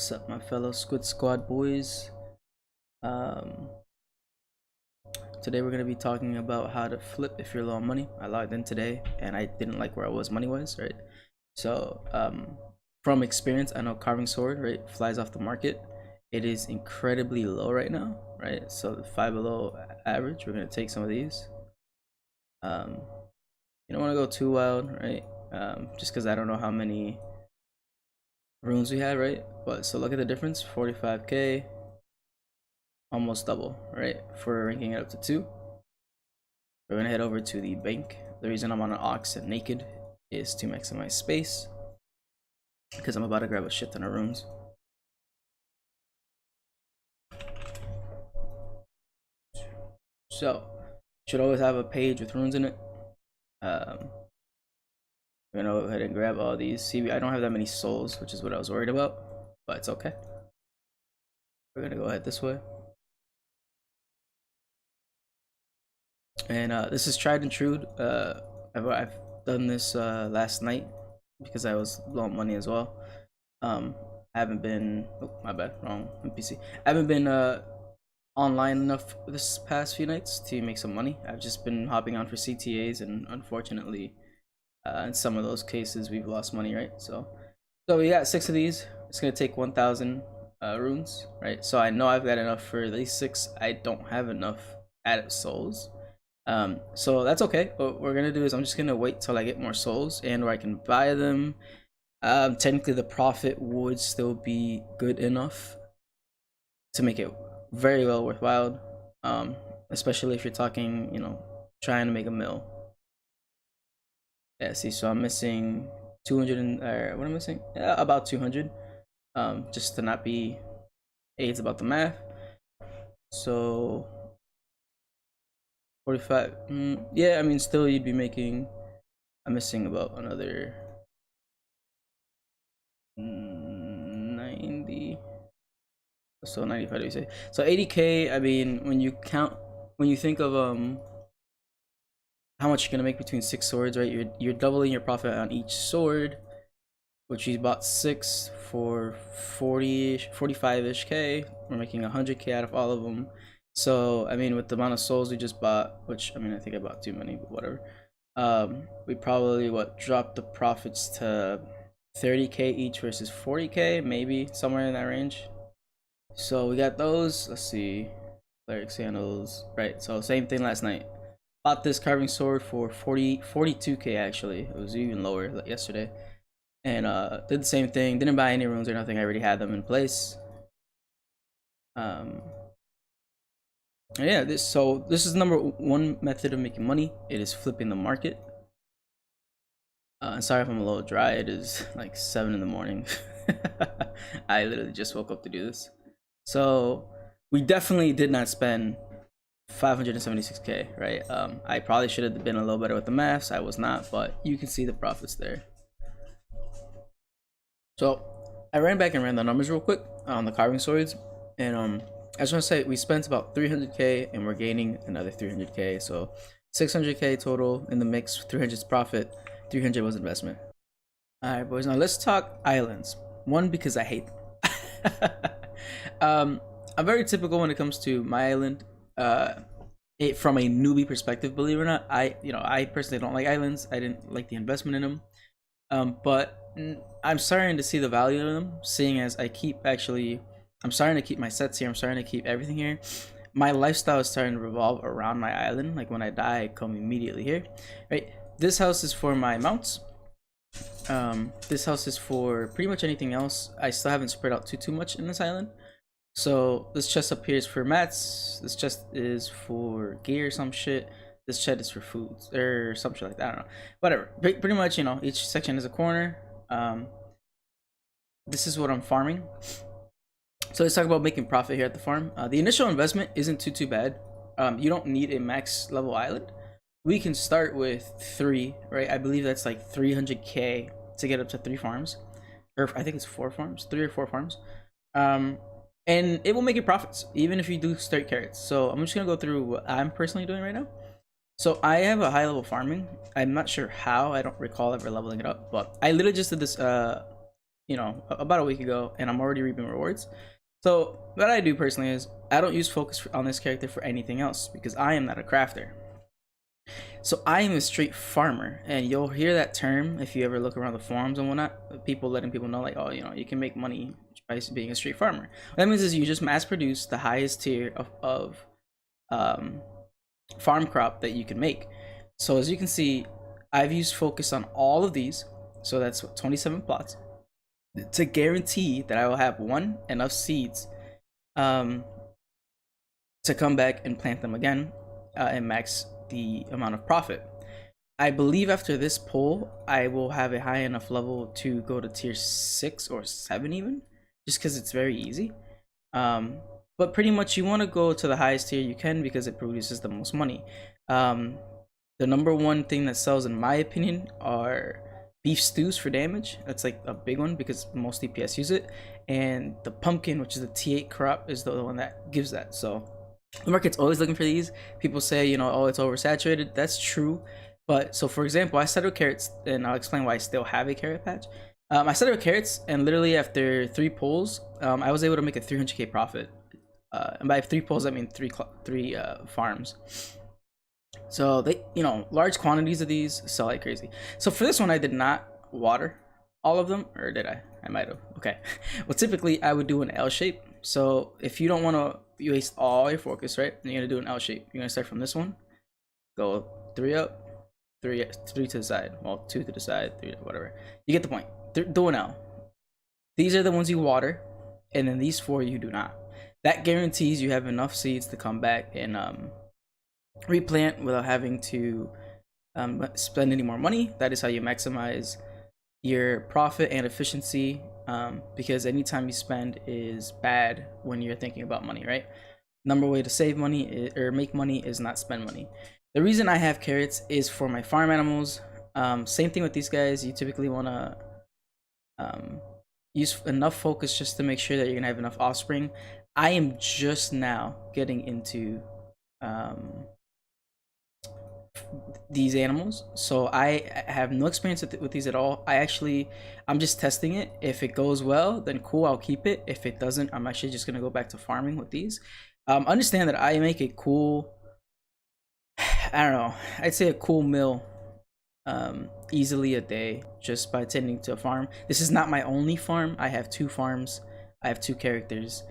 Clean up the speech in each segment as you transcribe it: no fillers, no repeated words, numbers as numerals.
What's up, my fellow Squid Squad boys? Um, Today we're gonna be talking about how to flip if you're low on money. I logged in today and I didn't like where I was money-wise, right? So, from experience, I know carving sword, right, flies off the market. It is incredibly low right now, right? So the 5 below average, we're gonna take some of these. You don't want to go too wild, right? Just because I don't know how many runes we had, right? But so look at the difference: 45k, almost double, right? For ranking it up to 2. We're gonna head over to the bank. The reason I'm on an ox and naked is to maximize space, because I'm about to grab a shit ton of runes. So should always have a page with runes in it. We're gonna go ahead and grab all these. See, I don't have that many souls, which is what I was worried about, but it's okay. We're gonna go ahead this way. And this is tried and true. I've done this last night because I was low on money as well. I haven't been, oh my bad, wrong NPC. I haven't been online enough this past few nights to make some money. I've just been hopping on for CTAs, and unfortunately in some of those cases we've lost money, right? So we got 6 of these. It's gonna take 1,000 runes, right? So I know I've got enough for these 6. I don't have enough added souls. So that's okay. What we're gonna do is I'm just gonna wait till I get more souls and where I can buy them. Technically the profit would still be good enough to make it very well worthwhile, especially if you're talking, you know, trying to make a mill. Yeah, see, so I'm missing 200 and what am I missing? Yeah, about 200, just to not be AIDS about the math. So 45, yeah, I mean, still you'd be making, I'm missing about another 90, so 95, you say. So 80k. I mean, when you think of how much you're gonna make between 6 swords, right? You're doubling your profit on each sword, which you bought 6 for 45ish k. We're making 100k out of all of them. So I mean, with the amount of souls we just bought, which I mean, I think I bought too many, but whatever. We probably dropped the profits to 30k each versus 40k, maybe somewhere in that range. So we got those. Let's see, cleric sandals, right? So same thing last night. Bought this carving sword for 42k actually. It was even lower yesterday. And did the same thing. Didn't buy any runes or nothing. I already had them in place. Yeah, this is number 1 method of making money. It is flipping the market. Sorry if I'm a little dry. It is like 7 in the morning. I literally just woke up to do this. So we definitely did not spend 576k, right? I probably should have been a little better with the maths. I was not, but you can see the profits there. So I ran back and ran the numbers real quick on the carving swords, and I just want to say we spent about 300k and we're gaining another 300k, so 600k total in the mix. 300 is profit, 300 was investment. All right, boys, now let's talk islands. One, because I hate them. I'm very typical when it comes to my island. From a newbie perspective, believe it or not, I personally don't like islands. I didn't like the investment in them, but I'm starting to see the value in them, seeing as I'm starting to keep my sets here. I'm starting to keep everything here. My lifestyle is starting to revolve around my island. Like when I die, I come immediately here, right? This house is for my mounts. This house is for pretty much anything else. I still haven't spread out too much in this island. So this chest up here is for mats. This chest is for gear or some shit. This chest is for foods or some shit like that. I don't know. Whatever. Pretty much, you know, each section is a corner. This is what I'm farming. So let's talk about making profit here at the farm. The initial investment isn't too bad. You don't need a max level island. We can start with 3, right? I believe that's like 300k to get up to 3 farms, or I think it's 4 farms, 3 or 4 farms. And it will make you profits even if you do start carrots. So I'm just gonna go through what I'm personally doing right now. So I have a high level farming. I'm not sure how. I don't recall ever leveling it up, but I literally just did this you know, about a week ago, and I'm already reaping rewards. So what I do personally is I don't use focus on this character for anything else because I am not a crafter. So I am a straight farmer, and you'll hear that term if you ever look around the forums and whatnot. People letting people know like, oh, you know, you can make money by being a straight farmer. What that means is you just mass produce the highest tier of um, farm crop that you can make. So as you can see, I've used focus on all of these. So that's 27 plots to guarantee that I will have enough seeds to come back and plant them again and max the amount of profit. I believe after this pull, I will have a high enough level to go to tier 6 or 7 even, just because it's very easy. But pretty much you want to go to the highest tier you can because it produces the most money. The number one thing that sells, in my opinion, are beef stews for damage. That's like a big one because most DPS use it. And the pumpkin, which is the T8 crop, is the one that gives that. So the market's always looking for these. People say, you know, oh, it's oversaturated. That's true. But so for example, I started with carrots, and I'll explain why I still have a carrot patch. I started with carrots, and literally after 3 pulls, I was able to make a 300k profit. And by 3 pulls, I mean three farms. So they, you know, large quantities of these sell like crazy. So for this one, I did not water all of them, or did I? I might have. Okay. Well, typically I would do an L shape. So if you don't want to waste all your focus, right? You're gonna do an L shape. You're gonna start from this one, go 3 up, 3 to the side. Well, 2 to the side, 3, whatever. You get the point. Do an L. These are the ones you water, and then these 4 you do not. That guarantees you have enough seeds to come back and replant without having to spend any more money. That is how you maximize your profit and efficiency, because anytime you spend is bad when you're thinking about money, right? Number way to save money or make money is not spend money. The reason I have carrots is for my farm animals. Same thing with these guys. You typically want to use enough focus just to make sure that you're gonna have enough offspring. I am just now getting into these animals, so I have no experience with these at all. I'm just testing it. If it goes well, then cool, I'll keep it. If it doesn't, I'm actually just gonna go back to farming with these. Understand that I make a cool, I don't know, I'd say a cool mill easily a day just by tending to a farm. This is not my only farm. I have 2 farms. I have 2 characters.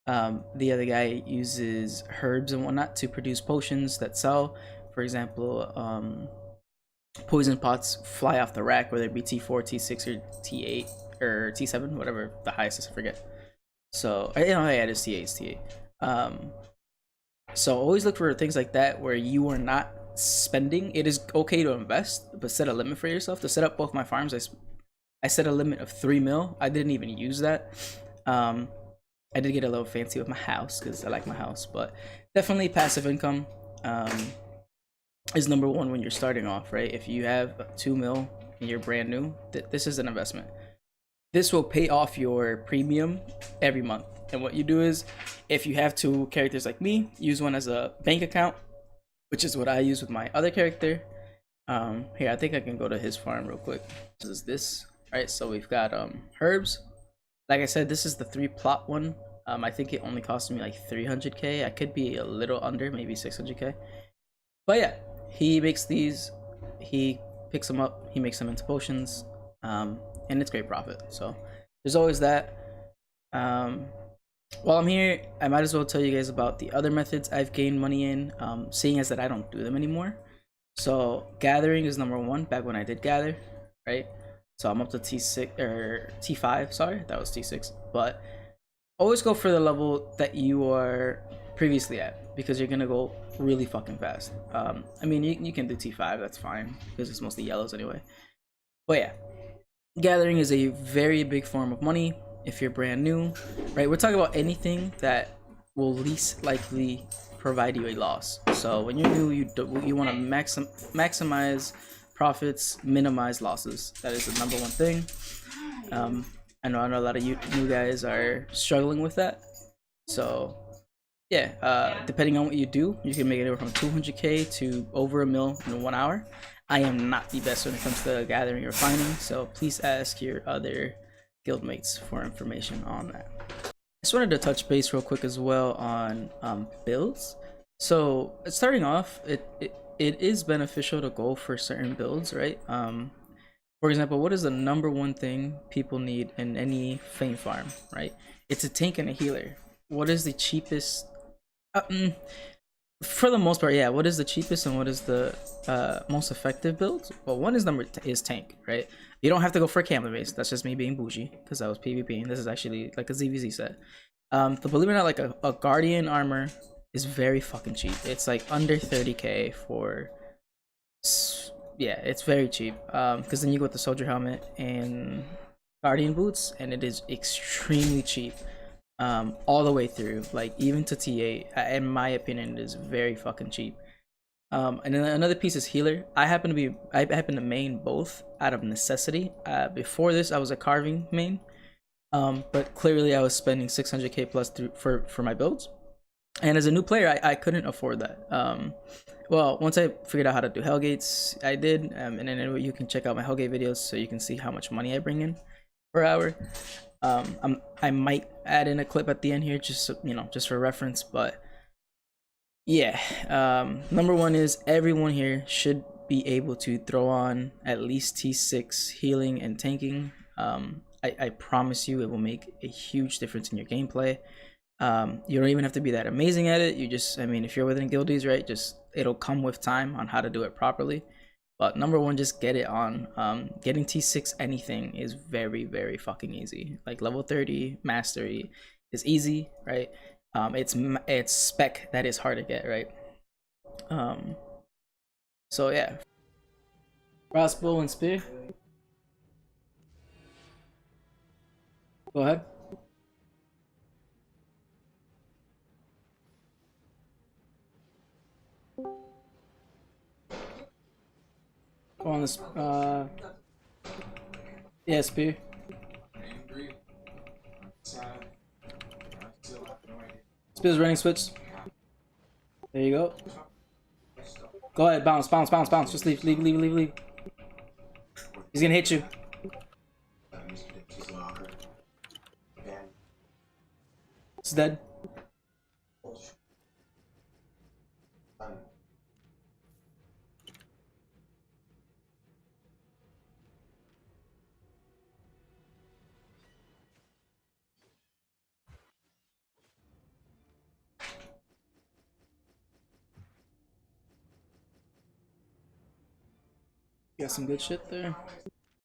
The other guy uses herbs and whatnot to produce potions that sell. For example, poison pots fly off the rack, whether it be T4, T6, or T8, or T7, whatever the highest is, I forget. So, you know, yeah, it is T8, it's T8. So always look for things like that where you are not spending. It is okay to invest, but set a limit for yourself. To set up both my farms, I set a limit of 3 mil. I didn't even use that. I did get a little fancy with my house because I like my house, but definitely passive income is number one when you're starting off, right? If you have 2 mil and you're brand new, this is an investment. This will pay off your premium every month. And what you do is, if you have 2 characters like me, use one as a bank account, which is what I use with my other character. Here, I think I can go to his farm real quick. This is this, right? So we've got herbs. Like I said, this is the 3 plot one. I think it only cost me like 300k. I could be a little under, maybe 600k. But yeah, he makes these, he picks them up, he makes them into potions, and it's great profit. So there's always that. While I'm here, I might as well tell you guys about the other methods I've gained money in, seeing as that I don't do them anymore. So gathering is number 1, back when I did gather, right? So I'm up to T6 or T5, sorry, that was T6. But always go for the level that you are previously at, because you're gonna go really fucking fast. I mean, you can do T5, that's fine, because it's mostly yellows anyway. But yeah, gathering is a very big form of money if you're brand new, right? We're talking about anything that will least likely provide you a loss. So when you're new, you want to maximize profits, minimize losses. That is the number one thing. I know a lot of you new guys are struggling with that. So yeah, depending on what you do, you can make anywhere from 200k to over a mil in 1 hour. I am not the best when it comes to gathering or finding, so please ask your other guildmates for information on that. I just wanted to touch base real quick as well on builds. So starting off, it is beneficial to go for certain builds, right? For example, what is the number one thing people need in any Fame farm, right? It's a tank and a healer. What is the cheapest? For the most part, yeah. What is the cheapest and what is the most effective build? Well, one is tank, right? You don't have to go for a camera base. That's just me being bougie because I was PvPing. This is actually like a ZVZ set. But believe it or not, like a Guardian armor is very fucking cheap. It's like under 30k for, yeah, it's very cheap. Because then you go with the soldier helmet and Guardian boots, and it is extremely cheap. All the way through, like even to T8. In my opinion, it is very fucking cheap. And then another piece is healer. I happen to main both out of necessity. Before this, I was a carving main, but clearly I was spending 600k plus for my builds. And as a new player, I couldn't afford that. Well, once I figured out how to do Hellgates, I did. And then you can check out my Hellgate videos so you can see how much money I bring in per hour. I might add in a clip at the end here, just just for reference. But yeah, number one is everyone here should be able to throw on at least T6 healing and tanking. I promise you, it will make a huge difference in your gameplay. You don't even have to be that amazing at it. You just, I mean, if you're within guildies, right, just it'll come with time on how to do it properly. But number one, just get it on. Getting T6 anything is very fucking easy. Like level 30 mastery is easy, right? It's spec that is hard to get, right? So yeah. Crossbow and spear. Go ahead. Go on this. Yeah, spear. Spear's running switch. There you go. Go ahead, bounce. Just leave. He's gonna hit you. It's dead. Got some good shit there.